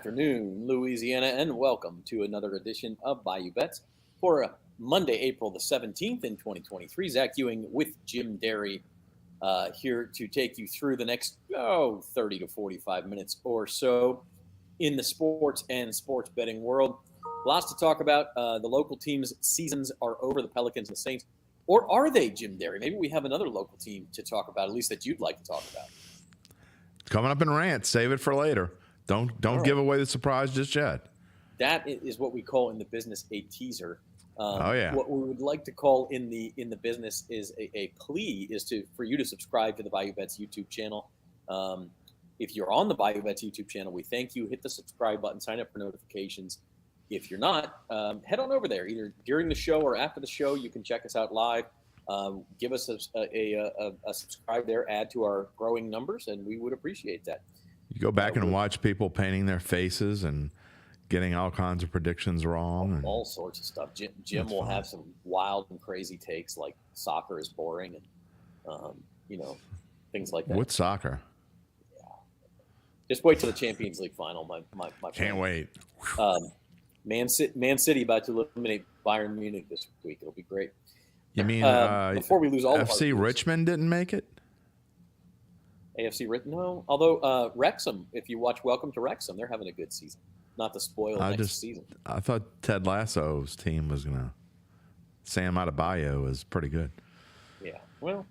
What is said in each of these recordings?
afternoon, Louisiana, and welcome to another edition of Bayou Bets for Monday, April the 17th in 2023. Zach Ewing with Jim Derry here to take you through the next 30 to 45 minutes or so in the sports and sports betting world. Lots to talk about. The local teams' seasons are over, the Pelicans and the Saints. Or are they, Jim Derry? Maybe we have another local team to talk about, at least that you'd like to talk about. Coming up in rant. Save it for later. Don't give away the surprise just yet. That is what we call in the business a teaser. Yeah. What we would like to call in the business is a plea is for you to subscribe to the Bayou Bets YouTube channel. If you're on the Bayou Bets YouTube channel, we thank you. Hit the subscribe button, sign up for notifications. If you're not, head on over there. Either during the show or after the show, you can check us out live. Give us a subscribe there, add to our growing numbers, and we would appreciate that. You go back and watch people painting their faces and getting all kinds of predictions wrong. All sorts of stuff. Jim will have some wild and crazy takes like soccer is boring and, things like that. What's soccer? Yeah. Just wait till the Champions League final. My Can't wait. Man City about to eliminate Bayern Munich this week. It'll be great. You mean before we lose all FC Richmond didn't make it? AFC Richmond? No. Although Wrexham, if you watch Welcome to Wrexham, they're having a good season. Not to spoil next season. I thought Ted Lasso's team was going to. Sam Adebayo is pretty good. Yeah. Well,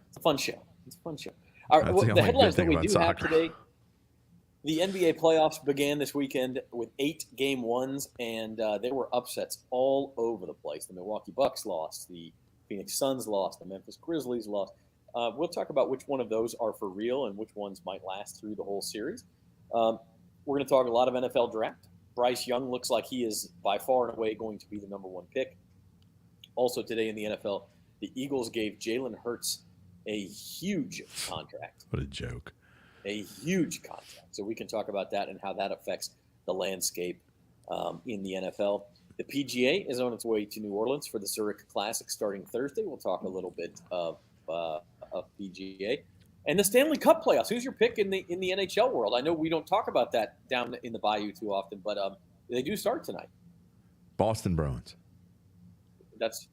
it's a fun show. All right, the headlines that we do have today. The NBA playoffs began this weekend with 8 game ones, and there were upsets all over the place. The Milwaukee Bucks lost. The Phoenix Suns lost. The Memphis Grizzlies lost. We'll talk about which one of those are for real and which ones might last through the whole series. We're going to talk a lot of NFL draft. Bryce Young looks like he is by far and away going to be the number one pick. Also today in the NFL, the Eagles gave Jalen Hurts a huge contract. What a joke. A huge contract. So we can talk about that and how that affects the landscape in the NFL. The PGA is on its way to New Orleans for the Zurich Classic starting Thursday. We'll talk a little bit of PGA. And the Stanley Cup playoffs. Who's your pick in the NHL world? I know we don't talk about that down in the Bayou too often, but they do start tonight. Boston Bruins. That's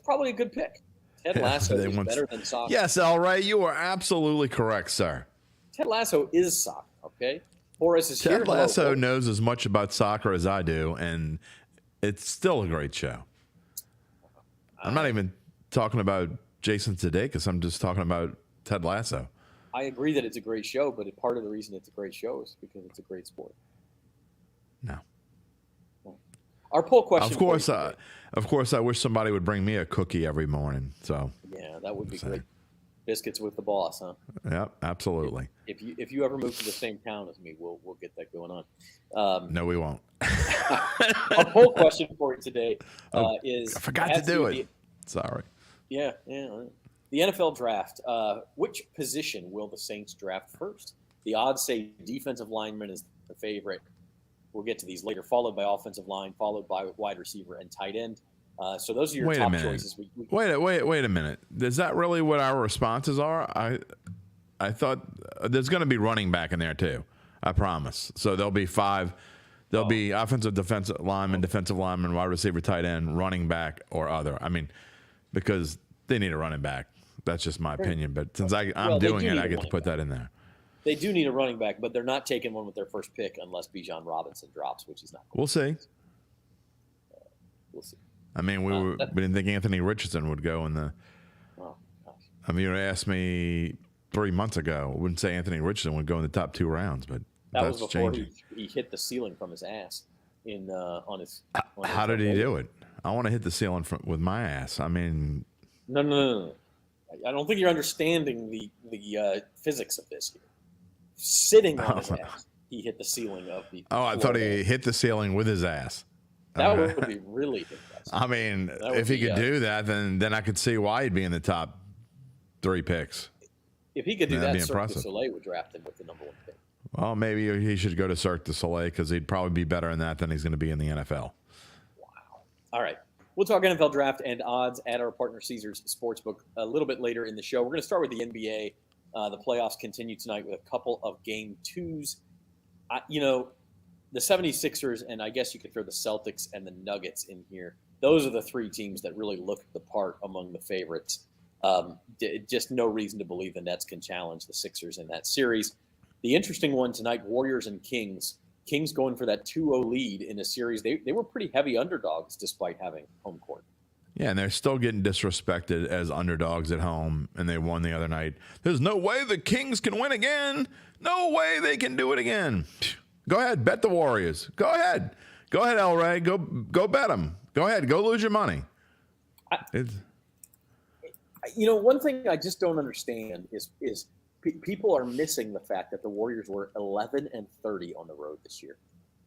probably a good pick. Ted Lasso is better than soccer. Yes, all right. You are absolutely correct, sir. Ted Lasso is soccer, okay? Horace is here. Ted Lasso knows as much about soccer as I do, and it's still a great show. I'm not even talking about Jason Sudeikis. I'm just talking about Ted Lasso. I agree that it's a great show, but part of the reason it's a great show is because it's a great sport. No. Our poll question. Of course, I wish somebody would bring me a cookie every morning. So yeah, that would be great. Biscuits with the boss, huh? Yeah, absolutely. If you ever move to the same town as me, we'll get that going on. No, we won't. Our poll question for you today is: I forgot to do it. Sorry. Yeah. The NFL draft. Which position will the Saints draft first? The odds say defensive lineman is the favorite. We'll get to these later, followed by offensive line, followed by wide receiver and tight end. So those are your top choices. Wait a minute. Is that really what our responses are? I thought there's going to be running back in there too. I promise. So there'll be 5. There'll be offensive, defensive lineman, wide receiver, tight end, running back, or other. I mean, because they need a running back. That's just my opinion. But since I'm doing it, I get to put that in there. They do need a running back, but they're not taking one with their first pick unless Bijan Robinson drops, which is not. We'll see. We'll see. I mean, we didn't think Anthony Richardson would go in the. Oh, gosh. I mean, you asked me 3 months ago. I wouldn't say Anthony Richardson would go in the top 2 rounds, but that's was before changing. He hit the ceiling from his ass on his. How did he do it? I want to hit the ceiling with my ass. I mean. No. I don't think you're understanding the physics of this here. Sitting on his ass, he hit the ceiling of the. Oh, I thought he hit the ceiling with his ass. That would be really impressive. I mean, if he could do that, then I could see why he'd be in the top 3 picks. If he could do that, Cirque du Soleil would draft him with the number 1 pick. Well, maybe he should go to Cirque du Soleil because he'd probably be better in that than he's going to be in the NFL. Wow. All right. We'll talk NFL draft and odds at our partner Caesars Sportsbook a little bit later in the show. We're going to start with the NBA. The playoffs continue tonight with a couple of game 2s. the 76ers, and I guess you could throw the Celtics and the Nuggets in here. Those are the three teams that really look the part among the favorites. Just no reason to believe the Nets can challenge the Sixers in that series. The interesting one tonight, Warriors and Kings. Kings going for that 2-0 lead in a series. They were pretty heavy underdogs despite having home court. Yeah, and they're still getting disrespected as underdogs at home, and they won the other night. There's no way the Kings can win again. No way they can do it again. Go ahead, bet the Warriors. Go ahead, El Rey. Go bet them. Go ahead, go lose your money. One thing I just don't understand is people are missing the fact that the Warriors were 11-30 on the road this year,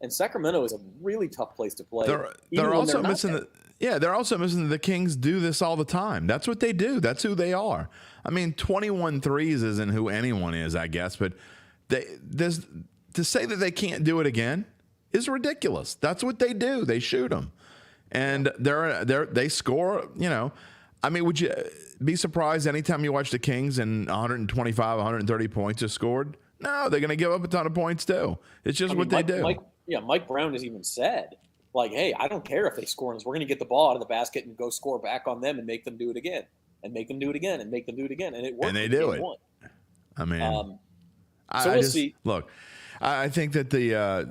and Sacramento is a really tough place to play. They're also missing they're also missing the Kings do this all the time. That's what they do. That's who they are. I mean, 21 threes isn't who anyone is, I guess, but to say that they can't do it again is ridiculous. That's what they do. They shoot them, and they score. I mean, would you be surprised anytime you watch the Kings and 125, 130 points are scored? No, they're going to give up a ton of points too. It's just what they do. Mike Brown has even said, like, hey, I don't care if they score on us. We're going to get the ball out of the basket and go score back on them and make them do it again and make them do it again and make them do it again. And it worked. And they do it. I mean, we'll see. Look, I think that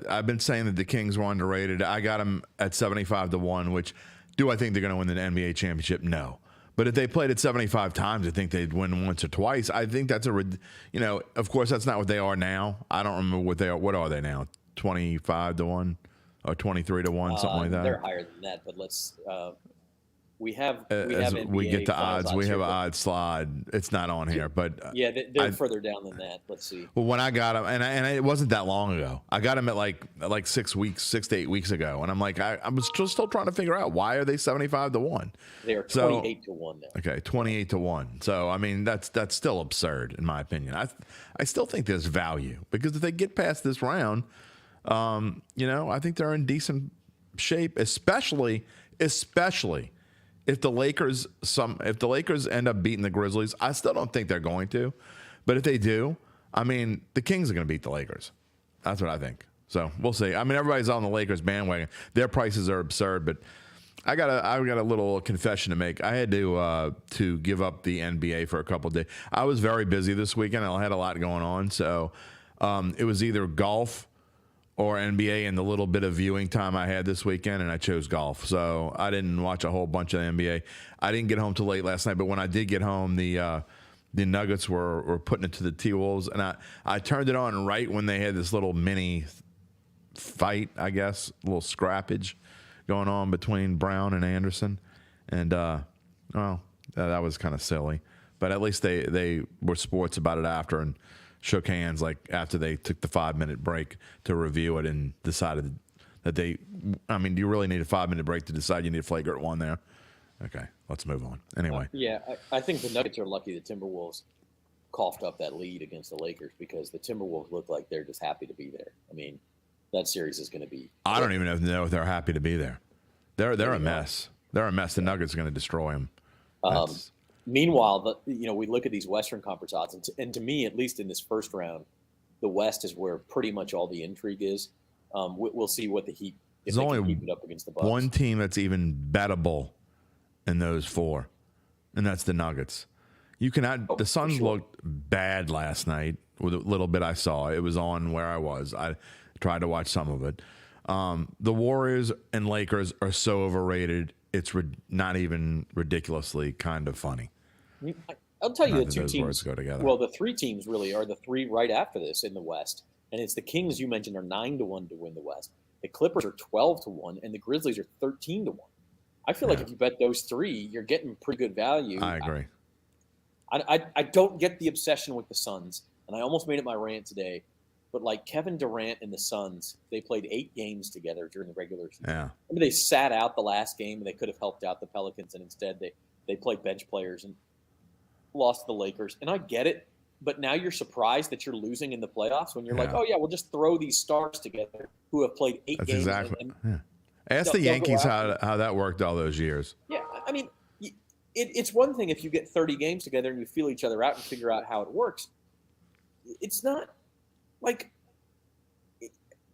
I've been saying that the Kings were underrated. I got them at 75-1, which do I think they're going to win the NBA championship? No. But if they played it 75 times, I think they'd win once or twice. I think that's of course, that's not what they are now. I don't remember what they are. What are they now? 25-1 or 23-1, something like that. They're higher than that, but let's. We have we get the odds. We have an odd slide. It's not on here, but they're further down than that. Let's see. Well, when I got them, and it wasn't that long ago. I got them at like 6 to 8 weeks ago, and I'm like, I was still trying to figure out why are they 75-1. They are 28-1 now. Okay, 28-1. So I mean, that's still absurd in my opinion. I still think there's value because if they get past this round, I think they're in decent shape, especially if the Lakers end up beating the Grizzlies. I still don't think they're going to, but if they do, I mean, the Kings are going to beat the Lakers. That's what I think. So we'll see. I mean, everybody's on the Lakers bandwagon. Their prices are absurd, but I got a little confession to make. I had to give up the NBA for a couple of days. I was very busy this weekend. I had a lot going on, so it was either golf or NBA in the little bit of viewing time I had this weekend, and I chose golf. So I didn't watch a whole bunch of the NBA. I didn't get home till late last night, but when I did get home, the Nuggets were putting it to the T-Wolves, and I turned it on right when they had this little mini fight, I guess, a little scrappage going on between Brown and Anderson. And, that was kind of silly. But at least they were sports about it after and shook hands like after they took the 5-minute break to review it and decided that do you really need a 5-minute break to decide you need a flagrant one there? Okay, let's move on. Anyway. I think the Nuggets are lucky the Timberwolves coughed up that lead against the Lakers because the Timberwolves look like they're just happy to be there. I mean, that series is going to be. I don't even know if they're happy to be there. They're a mess. They're a mess. The Nuggets are going to destroy them. Meanwhile, we look at these Western Conference odds, and to me, at least in this first round, the West is where pretty much all the intrigue is. We'll see what the Heat if they can keep it up against the Bucks. One team that's even bettable in those four, and that's the Nuggets. You cannot. The Suns looked bad last night with a little bit I saw. It was on where I was. I tried to watch some of it. The Warriors and Lakers are so overrated. It's not even ridiculously kind of funny. I'll tell you the two teams go together. Well, the three teams really are the three right after this in the West, and it's the Kings you mentioned are 9-1 to win the West. The Clippers are 12-1, and the Grizzlies are 13-1. I feel like if you bet those three, you're getting pretty good value. I agree. I don't get the obsession with the Suns, and I almost made it my rant today. But like Kevin Durant and the Suns, they played 8 games together during the regular season. Yeah. I mean, they sat out the last game, and they could have helped out the Pelicans, and instead they played bench players and lost to the Lakers. And I get it, but now you're surprised that you're losing in the playoffs when you're like, oh, yeah, we'll just throw these stars together who have played 8 games. Exactly. Ask the Yankees how that worked all those years. Yeah, I mean, it's one thing if you get 30 games together and you feel each other out and figure out how it works. It's not – like,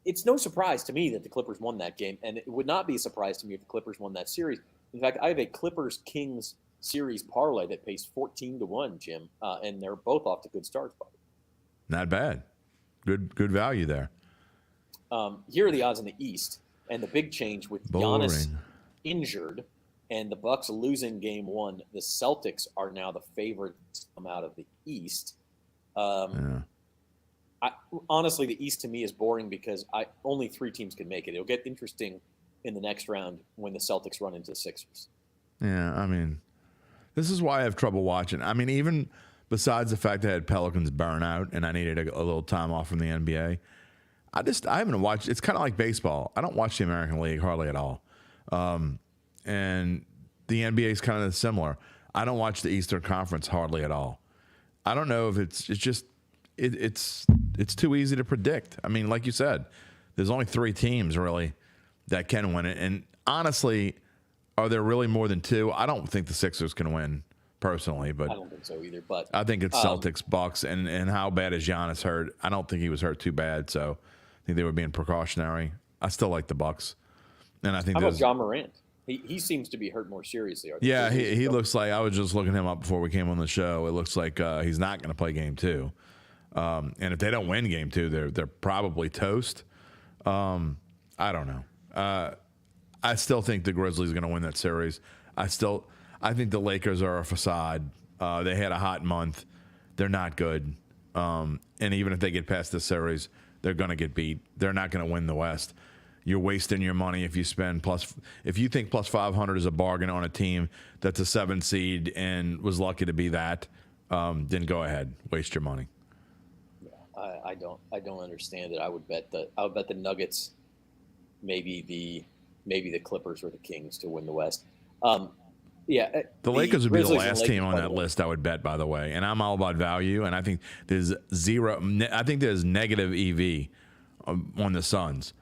it's no surprise to me that the Clippers won that game, and it would not be a surprise to me if the Clippers won that series. In fact, I have a Clippers-Kings series parlay that pays 14-1, Jim, and they're both off to good starts. Not bad. Good value there. Here are the odds in the East, and the big change with Giannis injured and the Bucks losing game one. The Celtics are now the favorites to come out of the East. Honestly, the East to me is boring because only 3 teams can make it. It'll get interesting in the next round when the Celtics run into the Sixers. Yeah, I mean, this is why I have trouble watching. I mean, even besides the fact I had Pelicans burn out and I needed a little time off from the NBA, I haven't watched. It's kind of like baseball. I don't watch the American League hardly at all. And the NBA is kind of similar. I don't watch the Eastern Conference hardly at all. I don't know if it's too easy to predict. I mean, like you said, there's only 3 teams really that can win it. And honestly, are there really more than 2? I don't think the Sixers can win personally, but I don't think so either. But I think it's Celtics, Bucks, and how bad is Giannis hurt? I don't think he was hurt too bad, so I think they were being precautionary. I still like the Bucks, and I think how about John Morant? He seems to be hurt more seriously. Yeah, he looks like, I was just looking him up before we came on the show. It looks like he's not going to play game 2. And if they don't win game 2, they're probably toast. I don't know. I still think the Grizzlies are going to win that series. I think the Lakers are a facade. They had a hot month. They're not good. And even if they get past this series, they're going to get beat. They're not going to win the West. You're wasting your money if you spend if you think plus 500 is a bargain on a team that's a 7 seed and was lucky to be that, then go ahead, waste your money. Yeah, I don't understand it. I would bet the Nuggets, maybe the Clippers or the Kings to win the West. The Lakers would be the last team on that list I would bet, by the way. And I'm all about value, and I think there's negative EV on the Suns.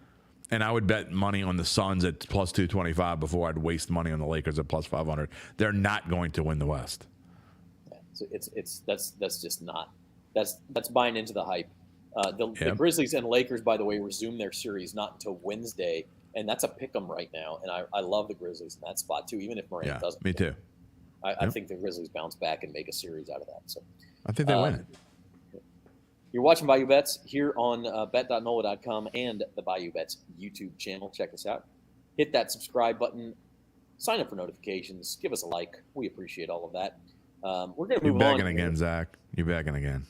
And I would bet money on the Suns at plus 225 before I'd waste money on the Lakers at plus 500. They're not going to win the West. Yeah, so that's just not. That's buying into the hype. The Grizzlies and Lakers, by the way, resume their series not until Wednesday, and that's a pick 'em right now. And I love the Grizzlies in that spot too, even if Morant doesn't. Me too. I think the Grizzlies bounce back and make a series out of that. So I think they win. You're watching Bayou Bets here on bet.NOLA.com and the Bayou Bets YouTube channel. Check us out. Hit that subscribe button. Sign up for notifications. Give us a like. We appreciate all of that. We're going to move on. You're bagging again, Zach. You're bagging again.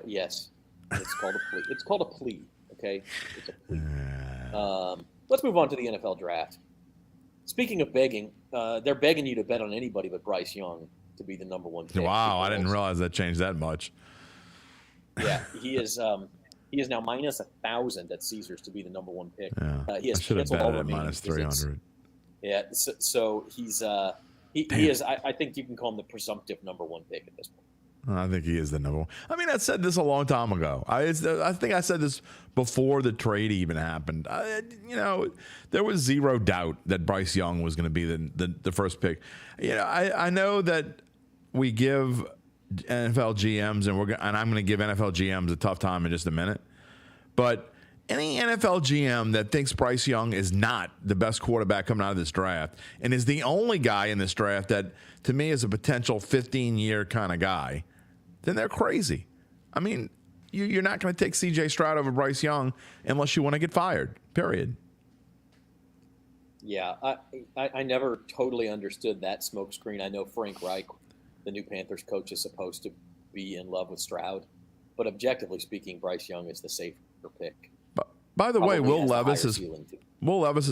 Yes. It's called a plea. It's called a plea. Okay? It's a plea. Let's move on to the NFL draft. Speaking of begging, they're begging you to bet on anybody but Bryce Young to be the number 1 pick. Wow, I didn't realize that changed that much. Yeah, he is now minus 1,000 at Caesars to be the number 1 pick. Yeah. He has I should have bet at minus 300. Yeah, so he's he is. I think you can call him the presumptive number 1 pick at this point. I think he is the number 1. I mean, I said this a long time ago. I think I said this before the trade even happened. There was zero doubt that Bryce Young was going to be the first pick. I know that we give NFL GMs and I'm going to give NFL GMs a tough time in just a minute. But any NFL GM that thinks Bryce Young is not the best quarterback coming out of this draft and is the only guy in this draft that, to me, is a potential 15-year kind of guy, then they're crazy. I mean, you're not going to take C.J. Stroud over Bryce Young unless you want to get fired, period. Yeah, I never totally understood that smokescreen. I know Frank Reich, the new Panthers coach, is supposed to be in love with Stroud. But objectively speaking, Bryce Young is the safer pick. By the way, Will Levis is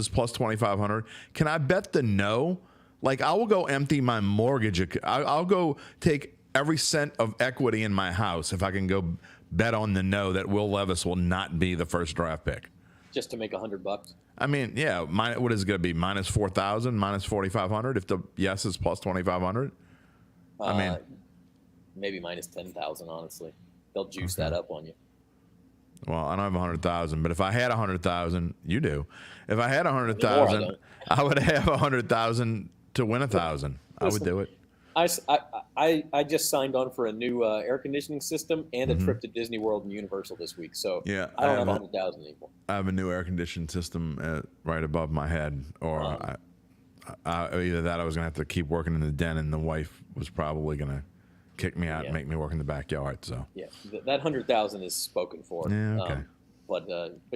plus 2,500. Can I bet the no? Like, I will go empty my mortgage. I'll go take every cent of equity in my house if I can go bet on the no that Will Levis will not be the first draft pick. Just to make $100? I mean, yeah. What is it going to be? Minus 4,000, minus 4,500 if the yes is plus 2,500? I mean, maybe minus 10,000, honestly. They'll juice that up on you. Well, I don't have 100,000, but if I had 100,000, you do. If I had 100,000, I would have 100,000 to win 1,000. I would do it. I just signed on for a new air conditioning system and a Mm-hmm. trip to Disney World and Universal this week. So Yeah, I don't have 100,000 anymore. I have a new air conditioning system right above my head, or either that I was gonna have to keep working in the den, and the wife was probably gonna kick me out and make me work in the backyard. So yeah, that 100,000 is spoken for. yeah, okay. But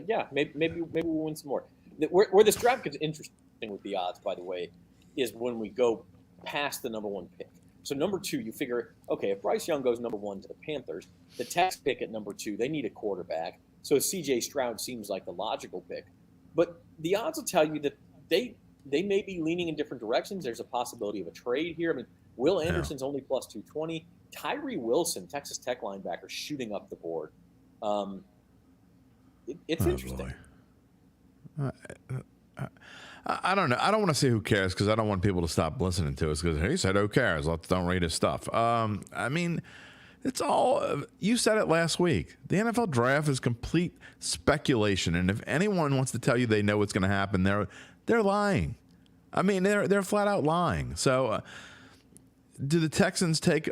yeah, maybe we'll win some more. Where this draft gets interesting with the odds, by the way, is when we go past the number one pick. So number two, you figure, okay, if Bryce Young goes number one to the Panthers, the Tex pick at number two, they need a quarterback. So C.J. Stroud seems like the logical pick. But the odds will tell you that they may be leaning in different directions. There's a possibility of a trade here. I mean, Will Anderson's only plus 220. Tyree Wilson, Texas Tech linebacker, shooting up the board. It's interesting. I don't know. I don't want to say who cares because I don't want people to stop listening to us because he said who cares. Let's don't read his stuff. I mean, it's all you said it last week. The NFL draft is complete speculation, and if anyone wants to tell you they know what's going to happen, they're lying. I mean, they're flat out lying. So, do the Texans take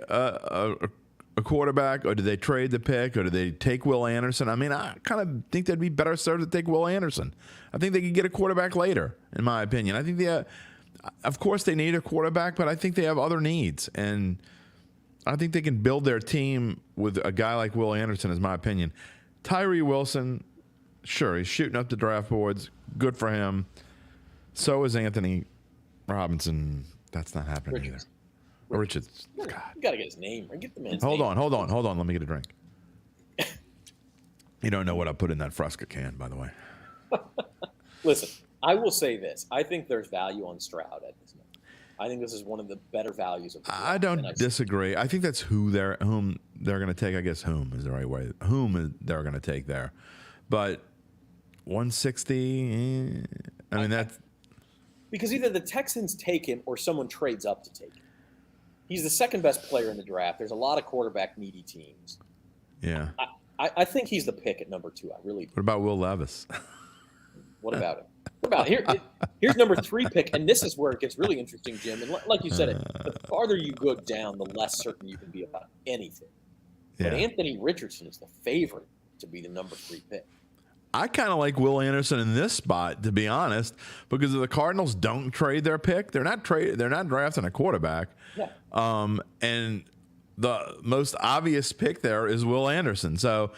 a quarterback, or do they trade the pick, or do they take Will Anderson? I mean, I kind of think they'd be better served to take Will Anderson. I think they could get a quarterback later, in my opinion. I think of course, they need a quarterback, but I think they have other needs, and I think they can build their team with a guy like Will Anderson, is my opinion. Tyree Wilson, sure, he's shooting up the draft boards. Good for him. So is Anthony Robinson. That's not happening either. Richards. You got to get his name. Get the man's Hold name. on. Let me get a drink. You don't know what I put in that Fresca can, by the way. Listen, I will say this. I think there's value on Stroud at this moment. I think this is one of the better values of the draft. I don't disagree. I think that's whom they're going to take. I guess whom is the right way. Whom they're going to take there. But 160, I mean, that's... Because either the Texans take him or someone trades up to take him. He's the second best player in the draft. There's a lot of quarterback needy teams. Yeah. I think he's the pick at number two. I really do. What about Will Levis? What about him? What about here's number three pick, and this is where it gets really interesting, Jim. And like you said, the farther you go down, the less certain you can be about anything. Yeah. But Anthony Richardson is the favorite to be the number three pick. I kind of like Will Anderson in this spot, to be honest, because if the Cardinals don't trade their pick, they're not drafting a quarterback. Yeah. And the most obvious pick there is Will Anderson. So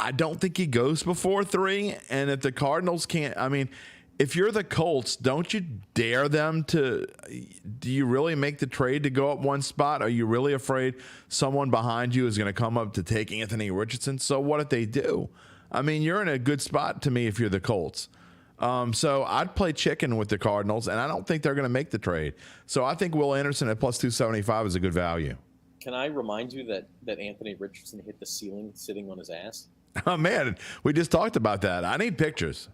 I don't think he goes before 3. And if the Cardinals can't, I mean, if you're the Colts, don't you dare them to? Do you really make the trade to go up one spot? Are you really afraid someone behind you is going to come up to take Anthony Richardson? So what if they do? I mean, you're in a good spot to me if you're the Colts. So I'd play chicken with the Cardinals, and I don't think they're going to make the trade. So I think Will Anderson at plus 275 is a good value. Can I remind you that Anthony Richardson hit the ceiling sitting on his ass? Oh man, we just talked about that. I need pictures.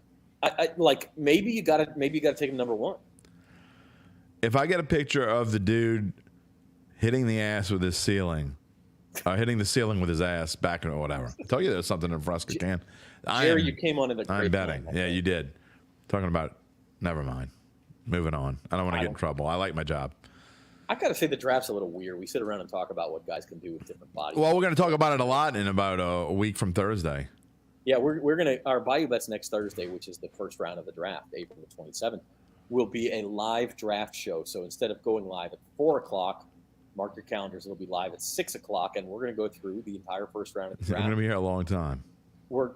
Like maybe you got to take him number one. If I get a picture of the dude hitting the ass with his ceiling, hitting the ceiling with his ass back or whatever, I told you there's something in Fresca can. Jerry, you came on in the. I'm betting. Yeah, you did. Talking about. Never mind. Moving on. I don't want to get in trouble. I like my job. I got to say the draft's a little weird. We sit around and talk about what guys can do with different bodies. Well, we're going to talk about it a lot in about a week from Thursday. Yeah, we're going to – our Bayou Bets next Thursday, which is the first round of the draft, April the 27th, will be a live draft show. So instead of going live at 4 o'clock, mark your calendars, it'll be live at 6 o'clock, and we're going to go through the entire first round of the draft. We're going to be here a long time. We're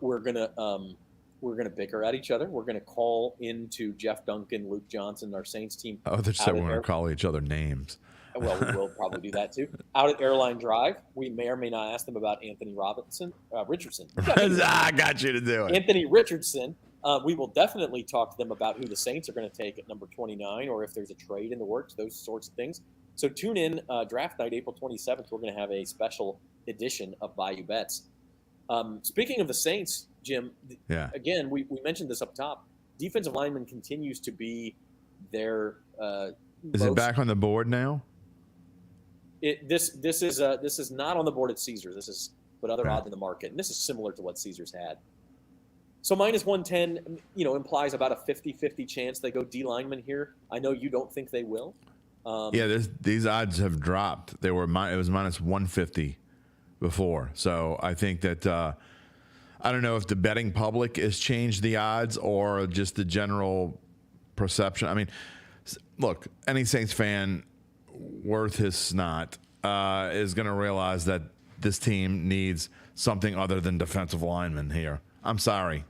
going to bicker at each other. We're going to call into Jeff Duncan, Luke Johnson, our Saints team. Oh, they said we're going to call each other names. Well, we'll probably do that too. Out at Airline Drive, we may or may not ask them about Anthony Richardson. I got you to do it. Anthony Richardson. We will definitely talk to them about who the Saints are going to take at number 29, or if there's a trade in the works, those sorts of things. So tune in draft night, April 27th. We're going to have a special edition of Bayou Bets. Speaking of the Saints, Jim, again, we mentioned this up top. Defensive lineman continues to be their Is it back on the board now? This is not on the board at Caesars. This is but other odds in the market, and this is similar to what Caesars had. So minus 110, implies about a 50-50 chance they go D lineman here. I know you don't think they will. These odds have dropped. It was minus 150 before. So I think that I don't know if the betting public has changed the odds or just the general perception. I mean, look, any Saints fan worth his snot is going to realize that this team needs something other than defensive linemen here. I'm sorry.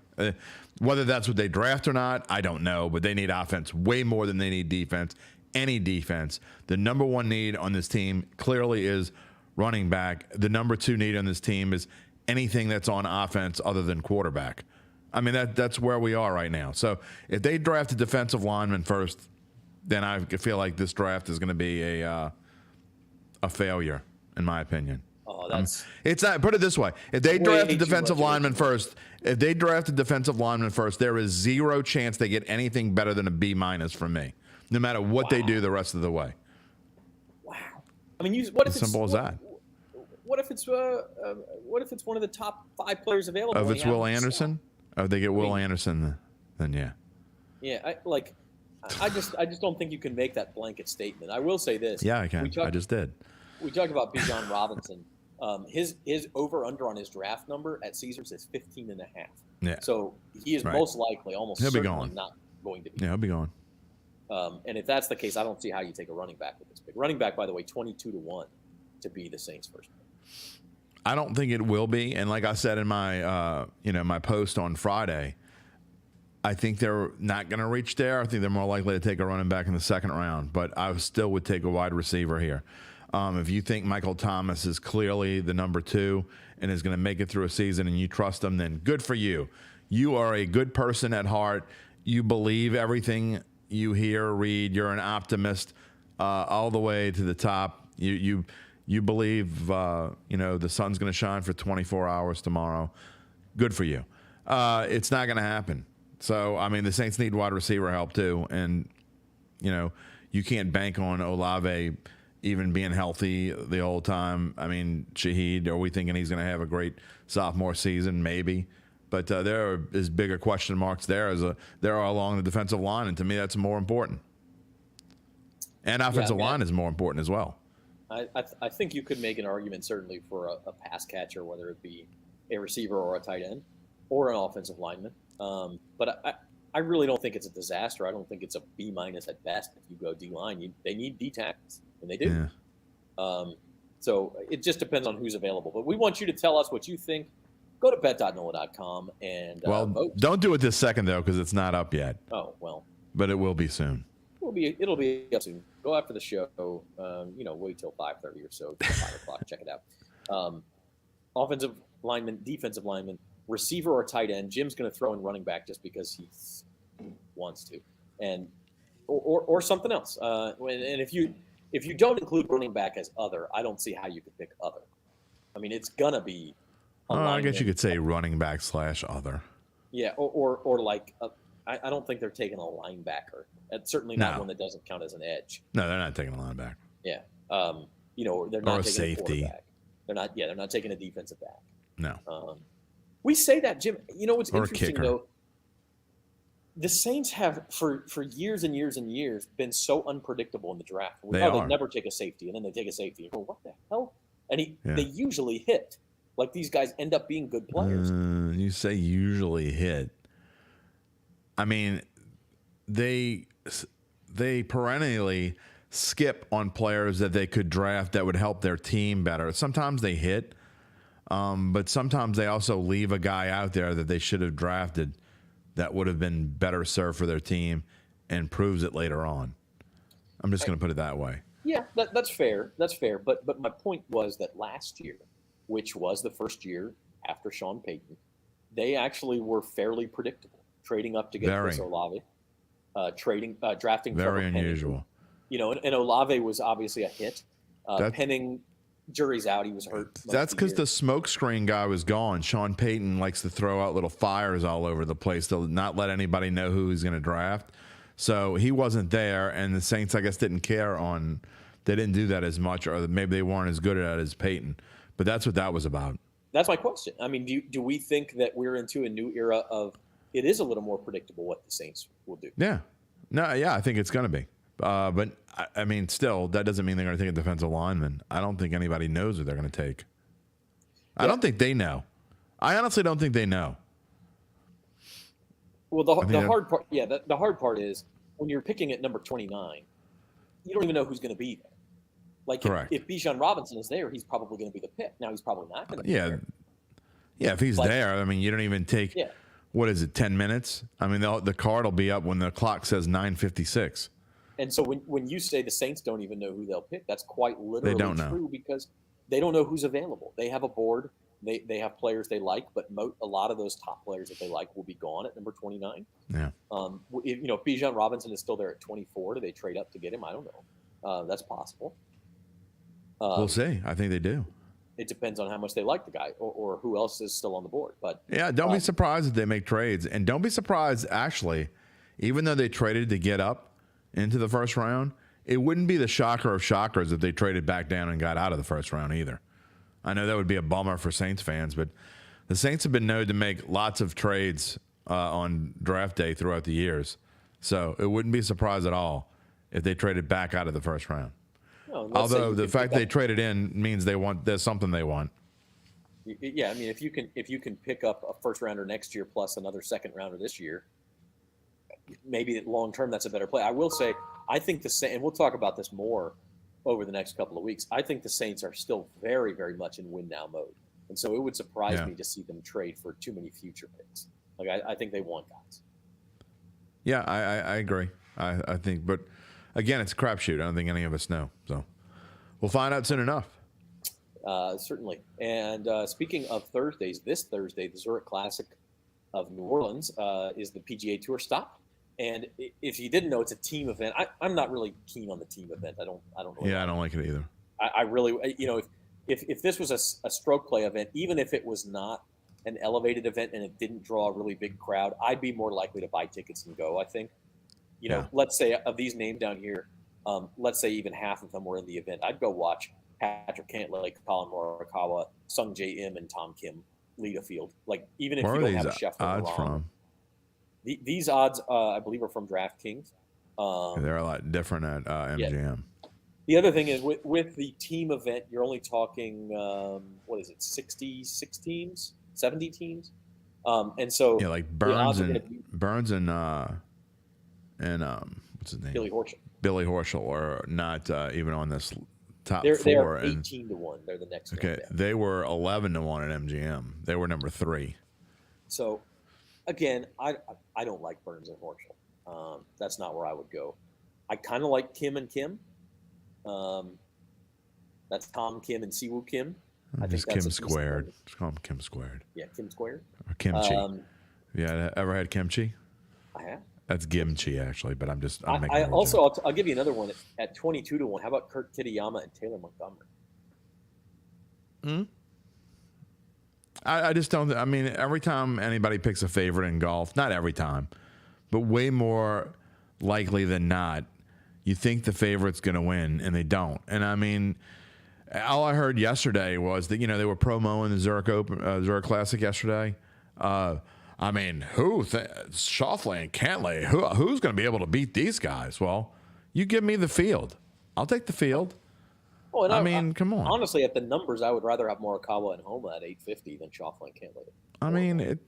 Whether that's what they draft or not, I don't know, but they need offense way more than they need defense. Any defense. The number one need on this team clearly is running back. The number two need on this team is anything that's on offense other than quarterback. I mean, that's where we are right now. So if they draft a defensive lineman first, then I feel like this draft is going to be a failure, in my opinion. Oh, that's it's not. Put it this way: if they draft a defensive lineman first, there is zero chance they get anything better than a B- from me, no matter what they do the rest of the way. Wow. I mean, what if it's simple as that? What if it's one of the top 5 players available? If it's Will Anderson, if they get Will Anderson, then yeah. Yeah, I just don't think you can make that blanket statement. I will say this. Yeah, I can. I just did. We talked about Bijan Robinson. His over-under on his draft number at Caesars is 15.5. Yeah. So he is most likely, he'll be gone. Not going to be. Yeah, he'll be gone. And if that's the case, I don't see how you take a running back with this big. Running back, by the way, 22-1 to be the Saints' first pick. I don't think it will be. And like I said in my my post on Friday, I think they're not going to reach there. I think they're more likely to take a running back in the second round. But I still would take a wide receiver here. If you think Michael Thomas is clearly the number 2 and is going to make it through a season and you trust him, then good for you. You are a good person at heart. You believe everything you hear, read. You're an optimist all the way to the top. You believe the sun's going to shine for 24 hours tomorrow. Good for you. It's not going to happen. So, I mean, the Saints need wide receiver help too. And, you can't bank on Olave even being healthy the whole time. I mean, Shaheed, are we thinking he's going to have a great sophomore season? Maybe. But there is bigger question marks there there are along the defensive line. And to me, that's more important. And offensive line is more important as well. I think you could make an argument certainly for a pass catcher, whether it be a receiver or a tight end or an offensive lineman. But I really don't think it's a disaster. I don't think it's a B- at best. If you go D-line, they need D tackles, and they do. Yeah. So it just depends on who's available. But we want you to tell us what you think. Go to bet.NOLA.com and vote. Don't do it this second, though, because it's not up yet. Oh, well. But it will be soon. It'll be up soon. Go after the show. Wait till 5:30 or so, till 5 o'clock. Check it out. Offensive lineman, defensive lineman, receiver or tight end. Jim's going to throw in running back just because he wants to, and or something else. And if you don't include running back as other, I don't see how you could pick other. I mean, it's gonna be. I guess you could say running back / other. Yeah, or like I don't think they're taking a linebacker. That's certainly not one that doesn't count as an edge. No, they're not taking a linebacker. Yeah. They're not taking safety. a quarterback. They're not taking a defensive back. No. We say that, Jim. You know what's or interesting though? The Saints have for years and years and years been so unpredictable in the draft. They never take a safety, and then they take a safety. Well, what the hell? And they usually hit. Like these guys end up being good players. You say usually hit. I mean, they perennially skip on players that they could draft that would help their team better. Sometimes they hit, but sometimes they also leave a guy out there that they should have drafted that would have been better served for their team and proves it later on. I'm just going to put it that way. Yeah, that's fair. That's fair. But my point was that last year, which was the first year after Sean Payton, they actually were fairly predictable, trading up to get Chris Olave, drafting very unusual. Penning. And Olave was obviously a hit. Penning, jury's out. He was hurt. That's because the smokescreen guy was gone. Sean Payton likes to throw out little fires all over the place to not let anybody know who he's going to draft. So he wasn't there, and the Saints, I guess, didn't care on. They didn't do that as much, or maybe they weren't as good at it as Payton. But that's what that was about. That's my question. I mean, do we think that we're into a new era of it is a little more predictable what the Saints will do? Yeah. No, yeah, I think it's going to be. But I mean, still, that doesn't mean they're going to take a defensive lineman. I don't think anybody knows what they're going to take. I don't think they know. I honestly don't think they know. Well, the hard part, the hard part is when you're picking at number 29, you don't even know who's going to be there. Like if Bijan Robinson is there, he's probably going to be the pick. Now he's probably not going to be there. Yeah, if he's there, I mean, you don't even take, what is it, 10 minutes? I mean, the card will be up when the clock says 9:56. And so when you say the Saints don't even know who they'll pick, that's quite literally true because they don't know who's available. They have a board. They have players they like, but a lot of those top players that they like will be gone at number 29. Yeah. If Bijan Robinson is still there at 24, do they trade up to get him? I don't know. That's possible. We'll see. I think they do. It depends on how much they like the guy or who else is still on the board. But yeah, don't be surprised if they make trades. And don't be surprised, actually, even though they traded to get up into the first round, it wouldn't be the shocker of shockers if they traded back down and got out of the first round either. I know that would be a bummer for Saints fans, but the Saints have been known to make lots of trades on draft day throughout the years. So it wouldn't be a surprise at all if they traded back out of the first round. No, although the fact they traded in means there's something they want. Yeah, I mean, if you can pick up a first rounder next year plus another second rounder this year, maybe long term that's a better play. I will say, I think and we'll talk about this more over the next couple of weeks. I think the Saints are still very, very much in win now mode, and so it would surprise me to see them trade for too many future picks. Like I think they want guys. Yeah, I agree. I think, but again, it's a crapshoot. I don't think any of us know, so we'll find out soon enough. Certainly. And speaking of Thursdays, this Thursday, the Zurich Classic of New Orleans is the PGA Tour stop. And if you didn't know, it's a team event. I'm not really keen on the team event. I don't know. Yeah, I don't like it either. I really, if this was a stroke play event, even if it was not an elevated event and it didn't draw a really big crowd, I'd be more likely to buy tickets and go. I think, let's say of these names down here, let's say even half of them were in the event. I'd go watch Patrick Cantlay, Colin Morikawa, Sung J M, and Tom Kim lead a field. Like even if you don't have a Scheffler odds from? These odds, I believe, are from DraftKings. They're a lot different at MGM. Yeah. The other thing is with the team event, you're only talking, 66 teams, 70 teams, and so like Burns and what's his name? Billy Horschel are not even on this top four. They are 18-1. They're the next. Okay, they were 11-1 at MGM. They were number 3. So. Again, I don't like Burns and Horschel. That's not where I would go. I kind of like Kim and Kim. That's Tom Kim and Siwoo Kim. I think that's Kim squared. Just call him Kim squared. Yeah, Kim squared. Or kimchi. Yeah, ever had kimchi? I have. That's gimchi actually, but I'm making. I'll give you another one at 22-1. How about Kurt Kitayama and Taylor Montgomery? I just don't. I mean, every time anybody picks a favorite in golf, not every time, but way more likely than not, you think the favorite's going to win, and they don't. And I mean, all I heard yesterday was that they were promoing the Zurich Classic yesterday. I mean, Schauffele and Cantlay? Who's going to be able to beat these guys? Well, you give me the field. I'll take the field. Well, I mean, come on. Honestly, at the numbers, I would rather have Morikawa and Homa at 850 than Schauffele and Cantlay. I mean,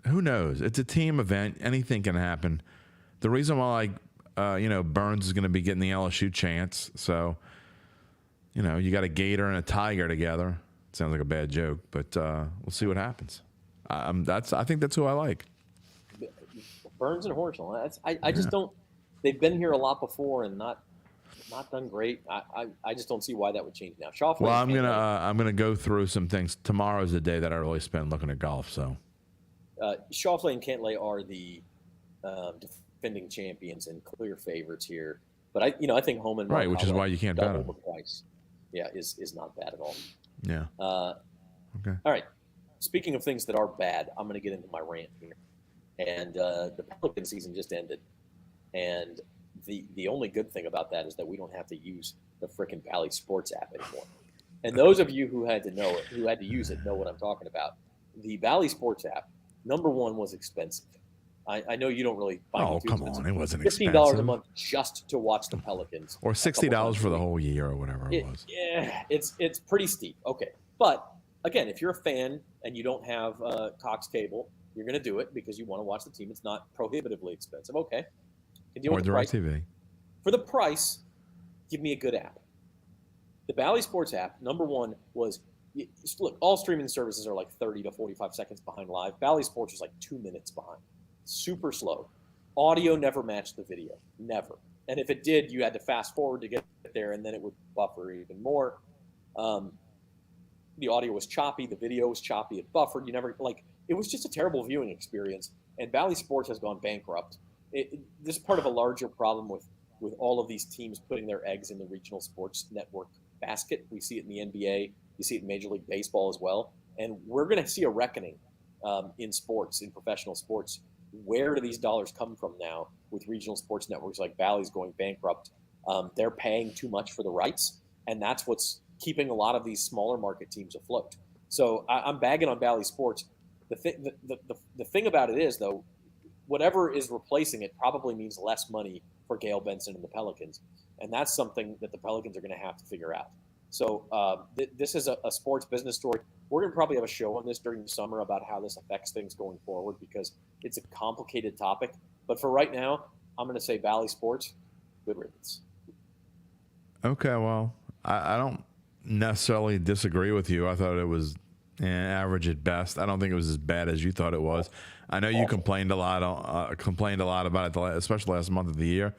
who knows? It's a team event. Anything can happen. The reason why, Burns is going to be getting the LSU chance. So, you got a Gator and a Tiger together. Sounds like a bad joke, but we'll see what happens. I think that's who I like. Burns and Horschel. I just don't. They've been here a lot before and not done great. I just don't see why that would change now. Schauffele. Well, I'm gonna go through some things. Tomorrow's the day that I really spend looking at golf. So, Schauffele and Cantlay are the defending champions and clear favorites here. But I think Homa and right, which is why you can't bet them. Price, is not bad at all. Yeah. Okay. All right. Speaking of things that are bad, I'm going to get into my rant here. And the Pelican season just ended, and the only good thing about that is that we don't have to use the frickin' Bally Sports app anymore. And those of you who had to use it, know what I'm talking about. The Bally Sports app, number one, was expensive. I know you don't really buy Oh, YouTube, come but on. It wasn't $15 expensive. a month just to watch the Pelicans. Or $60 for the week. whole year or whatever it was. Yeah, it's pretty steep. Okay. But again, if you're a fan and you don't have Cox cable, you're going to do it because you want to watch the team. It's not prohibitively expensive. Okay. Can deal Or with the price. DirecTV. For the price, give me a good app. The Bally Sports app, number one, was look, all streaming services are like 30 to 45 seconds behind live. Bally Sports was like 2 minutes behind. Super slow. Audio never matched the video. Never. And if it did, you had to fast forward to get there, and then it would buffer even more. The audio was choppy. The video was choppy. It buffered. It was just a terrible viewing experience. And Bally Sports has gone bankrupt. This is part of a larger problem with all of these teams putting their eggs in the regional sports network basket. We see it in the NBA. You see it in Major League Baseball as well. And we're going to see a reckoning in sports, in professional sports. Where do these dollars come from now with regional sports networks like Bally's going bankrupt? They're paying too much for the rights, and that's what's keeping a lot of these smaller market teams afloat. So I'm bagging on Bally Sports. The thing about it is, though, whatever is replacing it probably means less money for Gail Benson and the Pelicans, and that's something that the Pelicans are going to have to figure out. So this is a sports business story. We're going to probably have a show on this during the summer about how this affects things going forward because it's a complicated topic. But for right now, I'm going to say Bally Sports, good riddance. Okay, well, I don't necessarily disagree with you. I thought it was average at best. I don't think it was as bad as you thought it was. I know you complained a lot about it, especially last month of the year.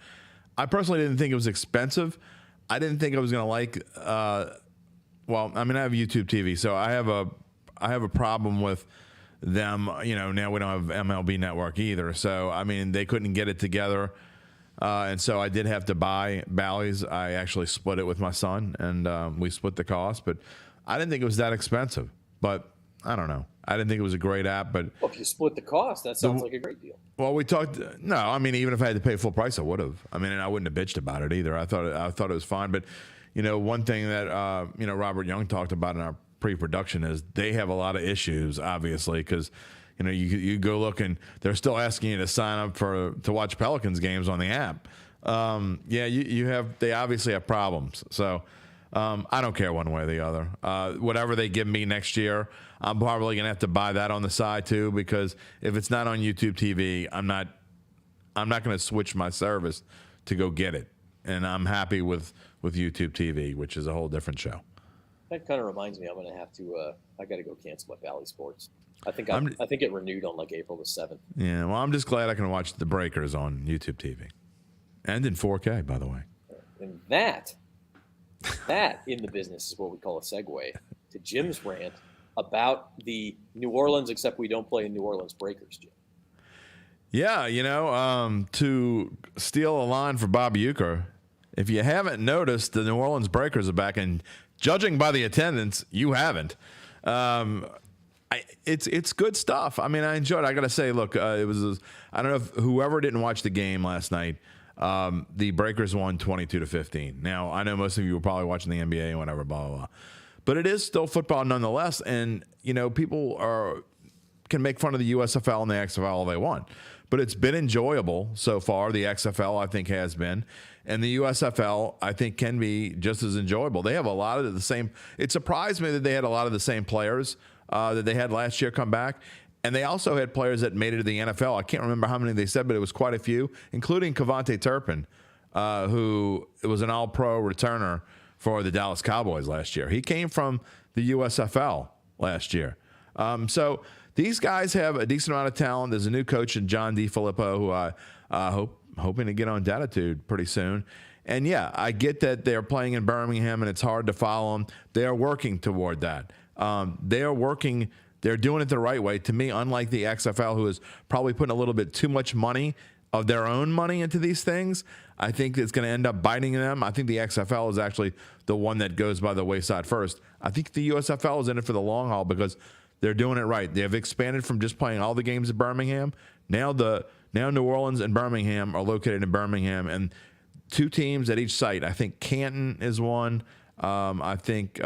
I personally didn't think it was expensive. I didn't think I was going to like. Well, I mean, I have YouTube TV, so I have a problem with them. You know, now we don't have MLB Network either, so I mean, they couldn't get it together, and so I did have to buy Bally's. I actually split it with my son, and we split the cost. But I didn't think it was that expensive. But I don't know. I didn't think it was a great app. But well, if you split the cost, that sounds like a great deal. Well, we talked. No, I mean, even if I had to pay full price, I would have. I mean, and I wouldn't have bitched about it either. I thought it was fine. But you know, one thing that Robert Young talked about in our pre-production is they have a lot of issues, obviously, because you know you go look and they're still asking you to sign up to watch Pelicans games on the app. They obviously have problems. So I don't care one way or the other. Whatever they give me next year, I'm probably gonna have to buy that on the side too, because if it's not on YouTube TV, I'm not gonna switch my service to go get it. And I'm happy with YouTube TV, which is a whole different show. That kind of reminds me, I'm gonna have to. I got to go cancel my Bally Sports. I think it renewed on like April the 7th. Yeah, well, I'm just glad I can watch the Breakers on YouTube TV, and in 4K, by the way. And that in the business is what we call a segue to Jim's rant about the New Orleans, except we don't play in New Orleans Breakers, Jim. Yeah, to steal a line for Bob Uecker, if you haven't noticed, the New Orleans Breakers are back, and judging by the attendance, you haven't. It's good stuff. I mean, I enjoyed it. I got to say, look, I don't know if whoever didn't watch the game last night, the Breakers won 22-15. Now, I know most of you were probably watching the NBA and whatever, blah, blah, blah. But it is still football nonetheless, and, people can make fun of the USFL and the XFL all they want. But it's been enjoyable so far. The XFL, I think, has been. And the USFL, I think, can be just as enjoyable. They have a lot of the same. It surprised me that they had a lot of the same players that they had last year come back. And they also had players that made it to the NFL. I can't remember how many they said, but it was quite a few, including Cavante Turpin, who was an all-pro returner for the Dallas Cowboys last year. He came from the USFL last year. So these guys have a decent amount of talent. There's a new coach in John DeFilippo, who I hoping to get on Datitude pretty soon. And yeah, I get that they're playing in Birmingham and it's hard to follow them. They are working toward that. They're doing it the right way. To me, unlike the XFL, who is probably putting a little bit too much money of their own money into these things, I think it's going to end up biting them. I think the XFL is actually the one that goes by the wayside first. I think the USFL is in it for the long haul because they're doing it right. They have expanded from just playing all the games at Birmingham. Now New Orleans and Birmingham are located in Birmingham, and two teams at each site. I think Canton is one. I think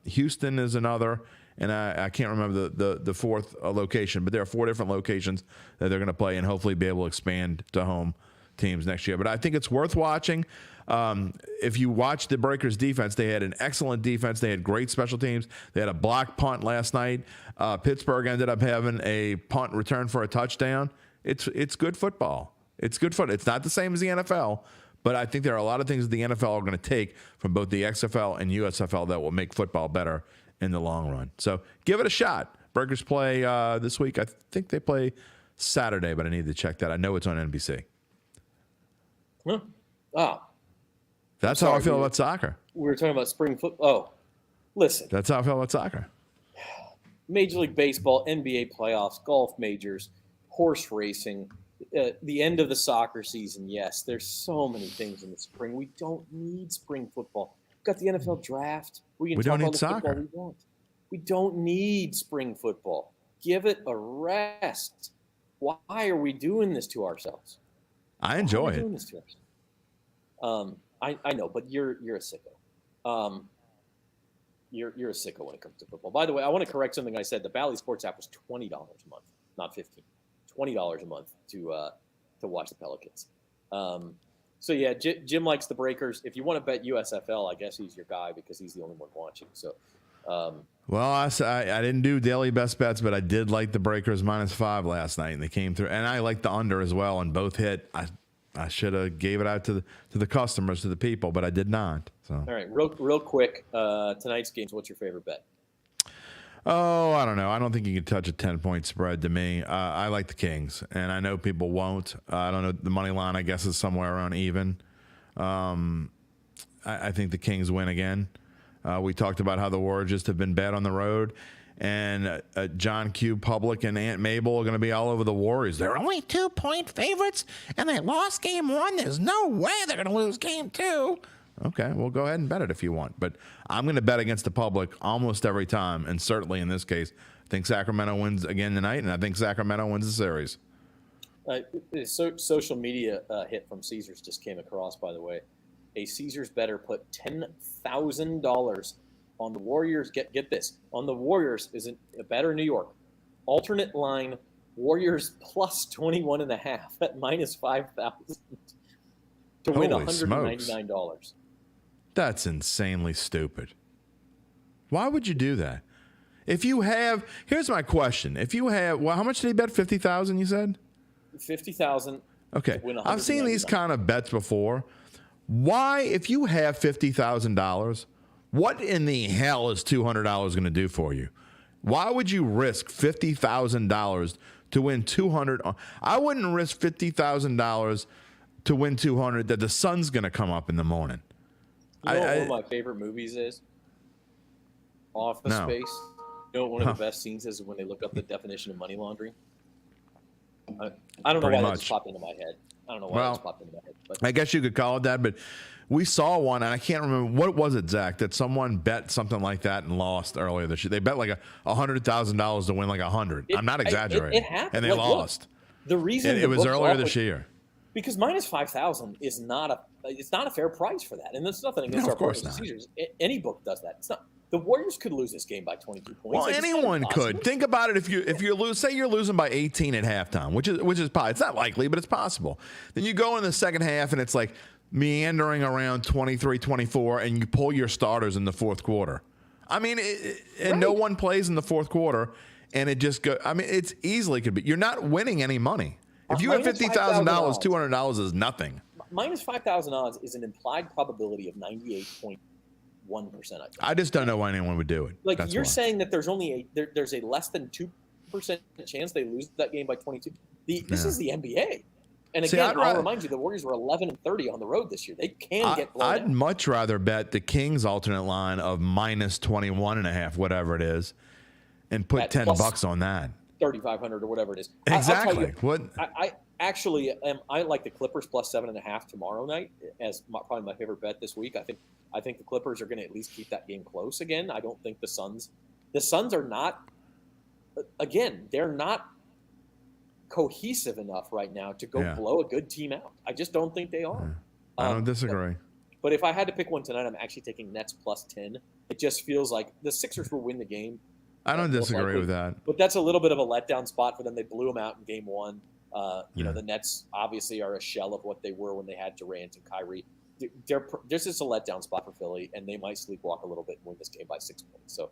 Houston is another. and I can't remember the fourth location, but there are 4 different locations that they're going to play and hopefully be able to expand to home teams next year. But I think it's worth watching. If you watch the Breakers defense, they had an excellent defense. They had great special teams. They had a block punt last night. Pittsburgh ended up having a punt return for a touchdown. It's good football. It's good football. It's not the same as the NFL, but I think there are a lot of things the NFL are going to take from both the XFL and USFL that will make football better in the long run. So give it a shot. Breakers play this week. I think they play Saturday, but I need to check that. I know it's on NBC. Huh. Oh. That's how I feel about soccer. We were talking about spring football. Oh, listen. That's how I feel about soccer. Major League Baseball, NBA playoffs, golf majors, horse racing, the end of the soccer season. Yes, there's so many things in the spring. We don't need spring football. We've got the NFL draft. We don't need soccer. We want. We don't need spring football. Give it a rest. Why are we doing this to ourselves? I enjoy it. Doing this to ourselves? I know, but you're a sicko. You're a sicko when it comes to football. By the way, I want to correct something I said. The Bally Sports app was $20 a month, not $15. $20 a month to watch the Pelicans. So yeah, Jim likes the Breakers. If you want to bet USFL, I guess he's your guy because he's the only one watching. So. Well, I didn't do daily best bets, but I did like the Breakers -5 last night, and they came through. And I liked the under as well, and both hit. I should have gave it out to the customers, to the people, but I did not. So. All right, real quick, tonight's games. What's your favorite bet? Oh, I don't know. I don't think you can touch a 10-point spread to me. I like the Kings, and I know people won't. I don't know. The money line, I guess, is somewhere around even. I think the Kings win again. We talked about how the Warriors just have been bad on the road, and John Q. Public and Aunt Mabel are going to be all over the Warriors. They're only 2-point favorites, and they lost game 1. There's no way they're going to lose game 2. Okay, well, go ahead and bet it if you want. But I'm going to bet against the public almost every time, and certainly in this case, I think Sacramento wins again tonight, and I think Sacramento wins the series. Social media hit from Caesars just came across, by the way. A Caesars bettor put $10,000 on the Warriors. Get this. On the Warriors is a bettor in New York. Alternate line, Warriors plus 21.5 at -5,000 to win $199. That's insanely stupid. Why would you do that? If you have, here's my question. If you have, well, how much did he bet? 50,000, you said? 50,000. Okay. I've seen these kind of bets before. Why, if you have $50,000, what in the hell is $200 going to do for you? Why would you risk $50,000 to win 200? I wouldn't risk $50,000 to win 200 that the sun's going to come up in the morning. You know what one of my favorite movies is? Office Space. You know what one of the best scenes is when they look up the definition of money laundering? I don't know why that just popped into my head. But I guess you could call it that, but we saw one, and I can't remember. What was it, Zach, that someone bet something like that and lost earlier this year? They bet like $100,000 to win like 100. I'm not exaggerating. It happened. And they lost. Look, the reason it was earlier this year. Because -5,000 is not a fair price for that, and that's nothing against our partners and Caesars. Any book does that. It's not. The Warriors could lose this game by 22 points. Well, anyone could. Think about it. If you say you're losing by 18 at halftime, which is probably, it's not likely, but it's possible. Then you go in the second half and it's like meandering around 23-24, and you pull your starters in the fourth quarter. I mean, and no one plays in the fourth quarter, and it just goes. I mean, it's easily could be. You're not winning any money. If you have $50,000, $200 is nothing. -5,000 is an implied probability of 98.1%. I just don't know why anyone would do it. Like, that's you're saying that there's only there's a less than 2% chance they lose that game by 22. This is the NBA. And again, I'll remind you, the Warriors were 11-30 on the road this year. They can get blown I'd much rather bet the Kings alternate line of -21.5, whatever it is, and put $10 on that. 3,500 or whatever it is. Exactly. I actually I like the Clippers plus 7.5 tomorrow night as probably my favorite bet this week. I think the Clippers are going to at least keep that game close again. I don't think the Suns are not, again, they're not cohesive enough right now to go blow a good team out. I just don't think they are. I don't disagree. But if I had to pick one tonight, I'm actually taking Nets plus 10. It just feels like the Sixers will win the game. I don't disagree with that. But that's a little bit of a letdown spot for them. They blew them out in game one. You know, the Nets obviously are a shell of what they were when they had Durant and Kyrie. There's just a letdown spot for Philly, and they might sleepwalk a little bit and win this game by 6 points. So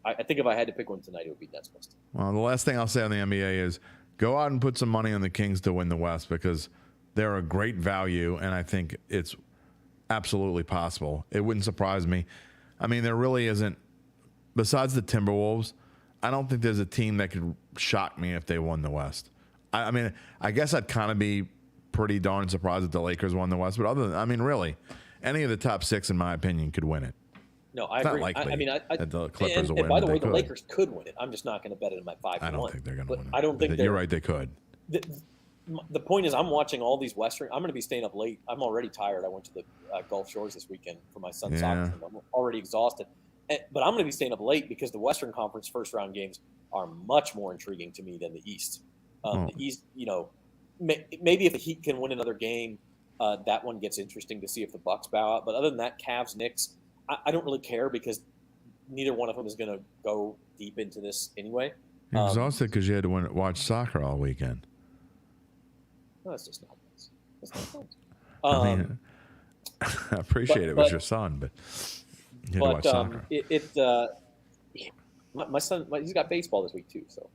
I think if I had to pick one tonight, it would be Nets West. Well, the last thing I'll say on the NBA is go out and put some money on the Kings to win the West because they're a great value, and I think it's absolutely possible. It wouldn't surprise me. I mean, there really isn't, besides the Timberwolves, I don't think there's a team that could shock me if they won the West. I mean, I guess I'd kind of be pretty darn surprised if the Lakers won the West, but other than, I mean, really, any of the top 6, in my opinion, could win it. No, I it's agree. Not likely I mean, that the Clippers will win. And by the way, the could. Lakers could win it. I'm just not going to bet it in my 5-1. I don't think they're going to win it. I don't think you're right. They could. The point is, I'm watching all these Western. I'm going to be staying up late. I'm already tired. I went to the Gulf Shores this weekend for my son's soccer team. I'm already exhausted. But I'm going to be staying up late because the Western Conference first-round games are much more intriguing to me than the East. The East, you know, maybe if the Heat can win another game, that one gets interesting to see if the Bucks bow out. But other than that, Cavs, Knicks, I don't really care because neither one of them is going to go deep into this anyway. You're exhausted because you had to watch soccer all weekend. No, that's just not nice. That's not nice. I mean, I appreciate it with your son, but you had to watch soccer. My son, he's got baseball this week too, so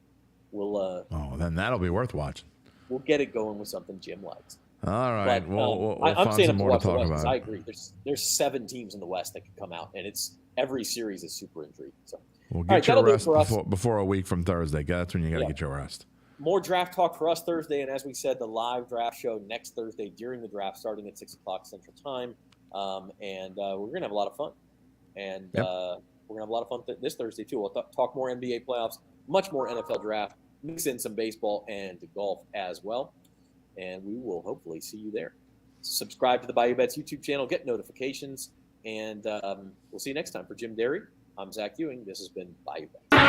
we'll. Then that'll be worth watching. We'll get it going with something Jim likes. All right, we'll I'm find saying some more to watch the talk West, about. I agree. There's 7 teams in the West that could come out, and it's every series is super intriguing. So we'll get your rest before a week from Thursday. That's when you got to get your rest. More draft talk for us Thursday, and as we said, the live draft show next Thursday during the draft, starting at 6:00 Central Time, and we're gonna have a lot of fun. And we're gonna have a lot of fun this Thursday too. We'll talk more NBA playoffs, much more NFL draft, mix in some baseball and golf as well, and we will hopefully see you there. Subscribe to the Bayou Bets YouTube channel, get notifications, and we'll see you next time. For Jim Derry, I'm Zach Ewing. This has been Bayou Bets.